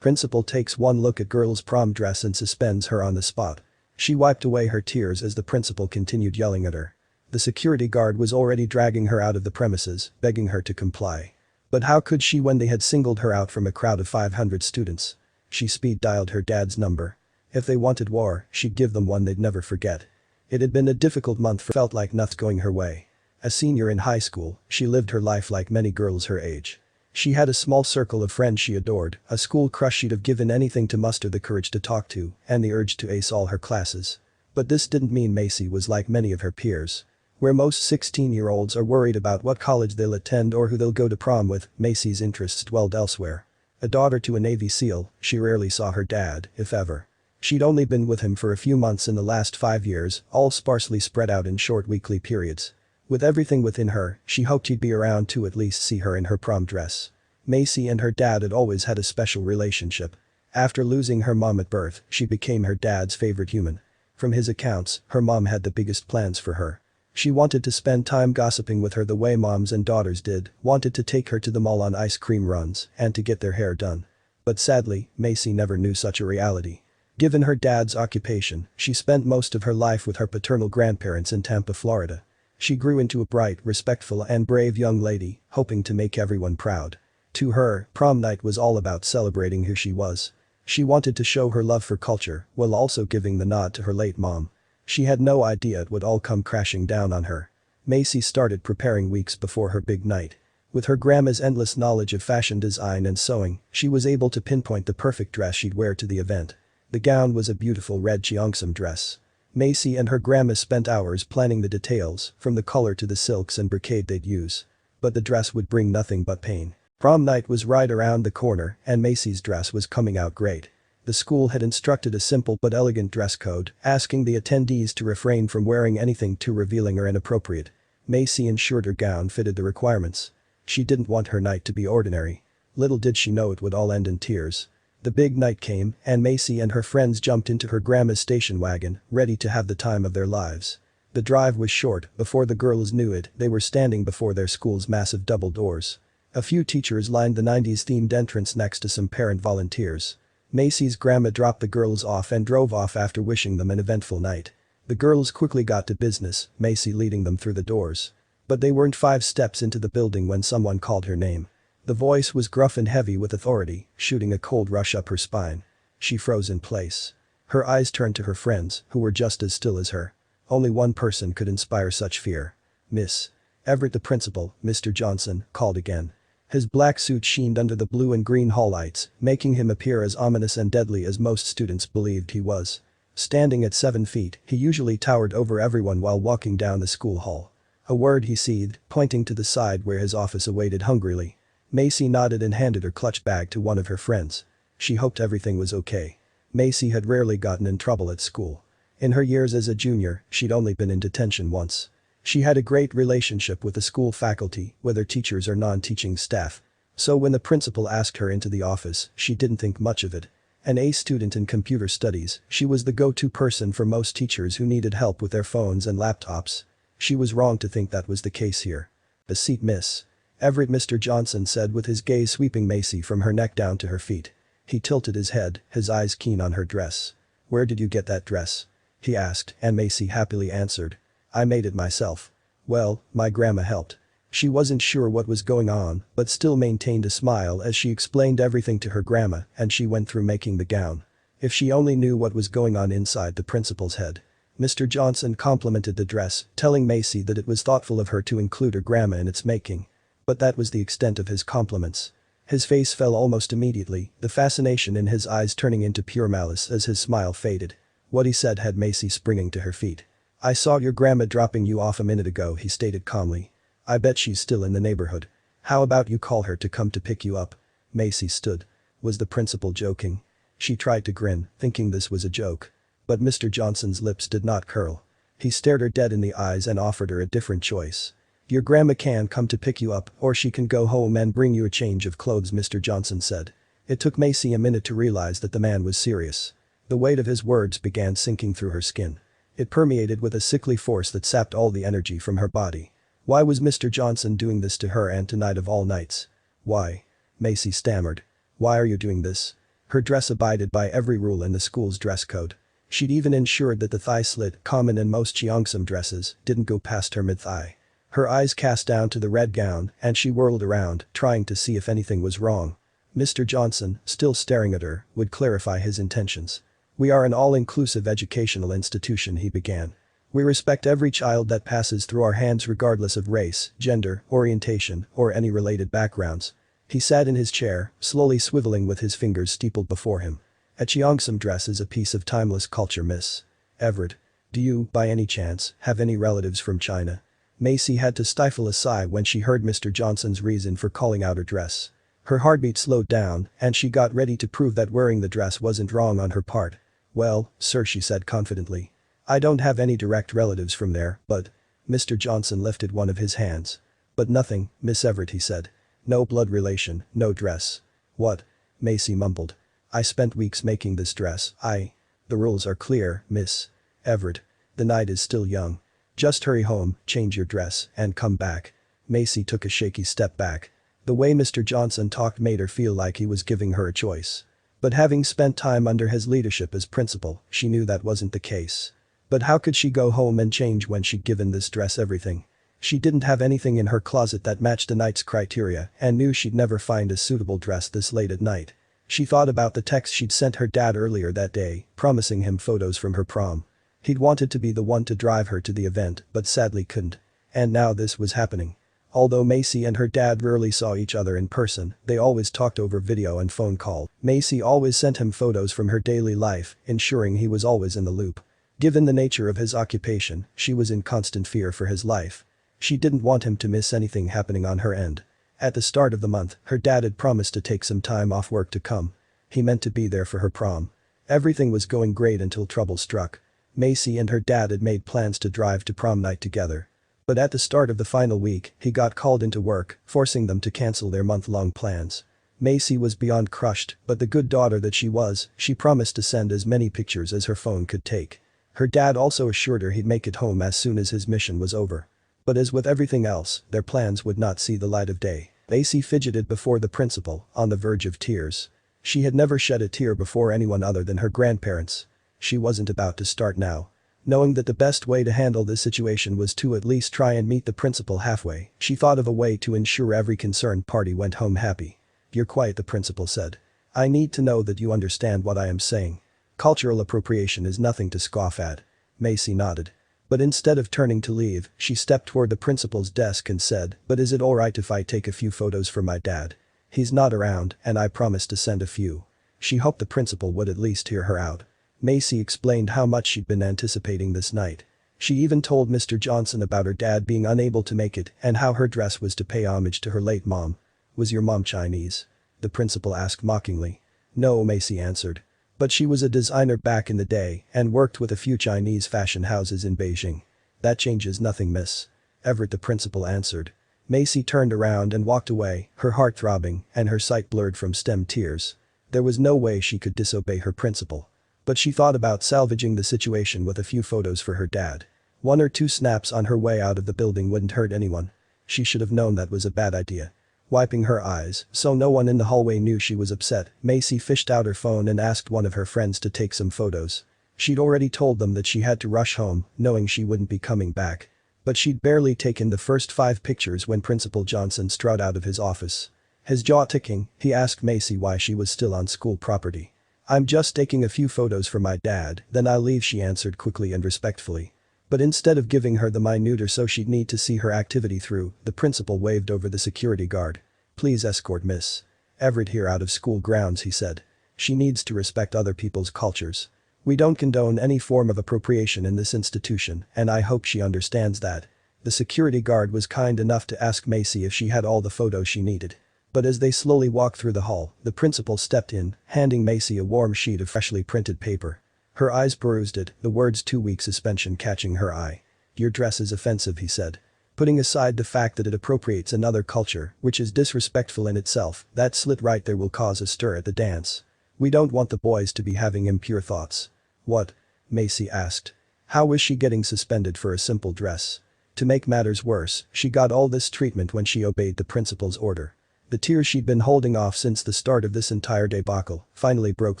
Principal takes one look at girl's prom dress and suspends her on the spot. She wiped away her tears as the principal continued yelling at her. The security guard was already dragging her out of the premises, begging her to comply. But how could she when they had singled her out from a crowd of 500 students? She speed dialed her dad's number. If they wanted war, she'd give them one they'd never forget. It had been a difficult month, felt like nothing going her way. A senior in high school, she lived her life like many girls her age. She had a small circle of friends she adored, a school crush she'd have given anything to muster the courage to talk to, and the urge to ace all her classes. But this didn't mean Macy was like many of her peers. Where most 16-year-olds are worried about what college they'll attend or who they'll go to prom with, Macy's interests dwelled elsewhere. A daughter to a Navy SEAL, she rarely saw her dad, if ever. She'd only been with him for a few months in the last 5 years, all sparsely spread out in short weekly periods. With everything within her, she hoped he'd be around to at least see her in her prom dress. Macy and her dad had always had a special relationship. After losing her mom at birth, she became her dad's favorite human. From his accounts, her mom had the biggest plans for her. She wanted to spend time gossiping with her the way moms and daughters did, wanted to take her to the mall on ice cream runs, and to get their hair done. But sadly, Macy never knew such a reality. Given her dad's occupation, she spent most of her life with her paternal grandparents in Tampa, Florida. She grew into a bright, respectful and brave young lady, hoping to make everyone proud. To her, prom night was all about celebrating who she was. She wanted to show her love for culture, while also giving the nod to her late mom. She had no idea it would all come crashing down on her. Macy started preparing weeks before her big night. With her grandma's endless knowledge of fashion design and sewing, she was able to pinpoint the perfect dress she'd wear to the event. The gown was a beautiful red cheongsam dress. Macy and her grandma spent hours planning the details, from the color to the silks and brocade they'd use. But the dress would bring nothing but pain. Prom night was right around the corner, and Macy's dress was coming out great. The school had instructed a simple but elegant dress code, asking the attendees to refrain from wearing anything too revealing or inappropriate. Macy ensured her gown fitted the requirements. She didn't want her night to be ordinary. Little did she know it would all end in tears. The big night came, and Macy and her friends jumped into her grandma's station wagon, ready to have the time of their lives. The drive was short. Before the girls knew it, they were standing before their school's massive double doors. A few teachers lined the 90s-themed entrance next to some parent volunteers. Macy's grandma dropped the girls off and drove off after wishing them an eventful night. The girls quickly got to business, Macy leading them through the doors. But they weren't 5 steps into the building when someone called her name. The voice was gruff and heavy with authority, shooting a cold rush up her spine. She froze in place. Her eyes turned to her friends, who were just as still as her. Only one person could inspire such fear. Miss Everett, the principal, Mr. Johnson, called again. His black suit sheened under the blue and green hall lights, making him appear as ominous and deadly as most students believed he was. Standing at 7 feet, he usually towered over everyone while walking down the school hall. A word, he seethed, pointing to the side where his office awaited hungrily. Macy nodded and handed her clutch bag to one of her friends. She hoped everything was okay. Macy had rarely gotten in trouble at school. In her years as a junior, she'd only been in detention once. She had a great relationship with the school faculty, whether teachers or non-teaching staff. So when the principal asked her into the office, she didn't think much of it. An A student in computer studies, she was the go-to person for most teachers who needed help with their phones and laptops. She was wrong to think that was the case here. "A seat, miss Everett," Mr. Johnson said with his gaze sweeping Macy from her neck down to her feet. He tilted his head, his eyes keen on her dress. "Where did you get that dress?" he asked, and Macy happily answered. "I made it myself. Well, my grandma helped." She wasn't sure what was going on, but still maintained a smile as she explained everything to her grandma, and she went through making the gown. If she only knew what was going on inside the principal's head. Mr. Johnson complimented the dress, telling Macy that it was thoughtful of her to include her grandma in its making. But that was the extent of his compliments. His face fell almost immediately, the fascination in his eyes turning into pure malice as his smile faded. What he said had Macy springing to her feet. "I saw your grandma dropping you off a minute ago," he stated calmly. "I bet she's still in the neighborhood. How about you call her to come to pick you up?" Macy stood. Was the principal joking? She tried to grin, thinking this was a joke. But Mr. Johnson's lips did not curl. He stared her dead in the eyes and offered her a different choice. "Your grandma can come to pick you up, or she can go home and bring you a change of clothes," Mr. Johnson said. It took Macy a minute to realize that the man was serious. The weight of his words began sinking through her skin. It permeated with a sickly force that sapped all the energy from her body. Why was Mr. Johnson doing this to her and tonight of all nights? Why? Macy stammered. "Why are you doing this?" Her dress abided by every rule in the school's dress code. She'd even ensured that the thigh slit, common in most Cheongsam dresses, didn't go past her mid-thigh. Her eyes cast down to the red gown and she whirled around, trying to see if anything was wrong. Mr. Johnson, still staring at her, would clarify his intentions. "We are an all-inclusive educational institution," he began. "We respect every child that passes through our hands regardless of race, gender, orientation, or any related backgrounds." He sat in his chair, slowly swiveling with his fingers steepled before him. "A Cheongsam dress is a piece of timeless culture, Miss Everett. Do you, by any chance, have any relatives from China?" Macy had to stifle a sigh when she heard Mr. Johnson's reason for calling out her dress. Her heartbeat slowed down and she got ready to prove that wearing the dress wasn't wrong on her part. "Well, sir," she said confidently. "I don't have any direct relatives from there, but—" Mr. Johnson lifted one of his hands. "But nothing, Miss Everett," he said. "No blood relation, no dress." "What?" Macy mumbled. "I spent weeks making this dress, The rules are clear, Miss Everett. The night is still young. Just hurry home, change your dress, and come back." Macy took a shaky step back. The way Mr. Johnson talked made her feel like he was giving her a choice. But having spent time under his leadership as principal, she knew that wasn't the case. But how could she go home and change when she'd given this dress everything? She didn't have anything in her closet that matched the night's criteria and knew she'd never find a suitable dress this late at night. She thought about the text she'd sent her dad earlier that day, promising him photos from her prom. He'd wanted to be the one to drive her to the event but sadly couldn't. And now this was happening. Although Macy and her dad rarely saw each other in person, they always talked over video and phone call. Macy always sent him photos from her daily life, ensuring he was always in the loop. Given the nature of his occupation, she was in constant fear for his life. She didn't want him to miss anything happening on her end. At the start of the month, her dad had promised to take some time off work to come. He meant to be there for her prom. Everything was going great until trouble struck. Macy and her dad had made plans to drive to prom night together. But at the start of the final week, he got called into work, forcing them to cancel their month-long plans. Macy was beyond crushed, but the good daughter that she was, she promised to send as many pictures as her phone could take. Her dad also assured her he'd make it home as soon as his mission was over. But as with everything else, their plans would not see the light of day. Macy fidgeted before the principal, on the verge of tears. She had never shed a tear before anyone other than her grandparents. She wasn't about to start now. Knowing that the best way to handle this situation was to at least try and meet the principal halfway, she thought of a way to ensure every concerned party went home happy. "You're quiet," the principal said. "I need to know that you understand what I am saying. Cultural appropriation is nothing to scoff at." Macy nodded. But instead of turning to leave, she stepped toward the principal's desk and said, "But is it alright if I take a few photos for my dad? He's not around and I promised to send a few." She hoped the principal would at least hear her out. Macy explained how much she'd been anticipating this night. She even told Mr. Johnson about her dad being unable to make it and how her dress was to pay homage to her late mom. "Was your mom Chinese?" the principal asked mockingly. "No," Macy answered. "But she was a designer back in the day and worked with a few Chinese fashion houses in Beijing." "That changes nothing, Miss Everett," the principal answered. Macy turned around and walked away, her heart throbbing and her sight blurred from stemmed tears. There was no way she could disobey her principal. But she thought about salvaging the situation with a few photos for her dad. 1 or 2 snaps on her way out of the building wouldn't hurt anyone. She should have known that was a bad idea. Wiping her eyes, so no one in the hallway knew she was upset, Macy fished out her phone and asked one of her friends to take some photos. She'd already told them that she had to rush home, knowing she wouldn't be coming back. But she'd barely taken the first 5 pictures when Principal Johnson strode out of his office. His jaw ticking, he asked Macy why she was still on school property. "I'm just taking a few photos for my dad, then I'll leave," she answered quickly and respectfully. But instead of giving her the minute or so she'd need to see her activity through, the principal waved over the security guard. "Please escort Miss Everett here out of school grounds," he said. "She needs to respect other people's cultures. We don't condone any form of appropriation in this institution and I hope she understands that." The security guard was kind enough to ask Macy if she had all the photos she needed. But as they slowly walked through the hall, the principal stepped in, handing Macy a warm sheet of freshly printed paper. Her eyes perused it, the words 2-week suspension catching her eye. "Your dress is offensive," he said. "Putting aside the fact that it appropriates another culture, which is disrespectful in itself, that slit right there will cause a stir at the dance. We don't want the boys to be having impure thoughts." "What?" Macy asked. How was she getting suspended for a simple dress? To make matters worse, she got all this treatment when she obeyed the principal's order. The tears she'd been holding off since the start of this entire debacle finally broke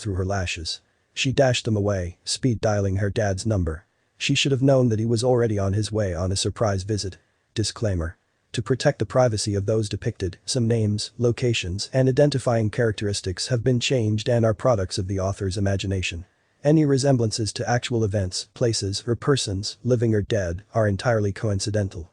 through her lashes. She dashed them away, speed dialing her dad's number. She should have known that he was already on his way on a surprise visit. Disclaimer. To protect the privacy of those depicted, some names, locations, and identifying characteristics have been changed and are products of the author's imagination. Any resemblances to actual events, places, or persons, living or dead, are entirely coincidental.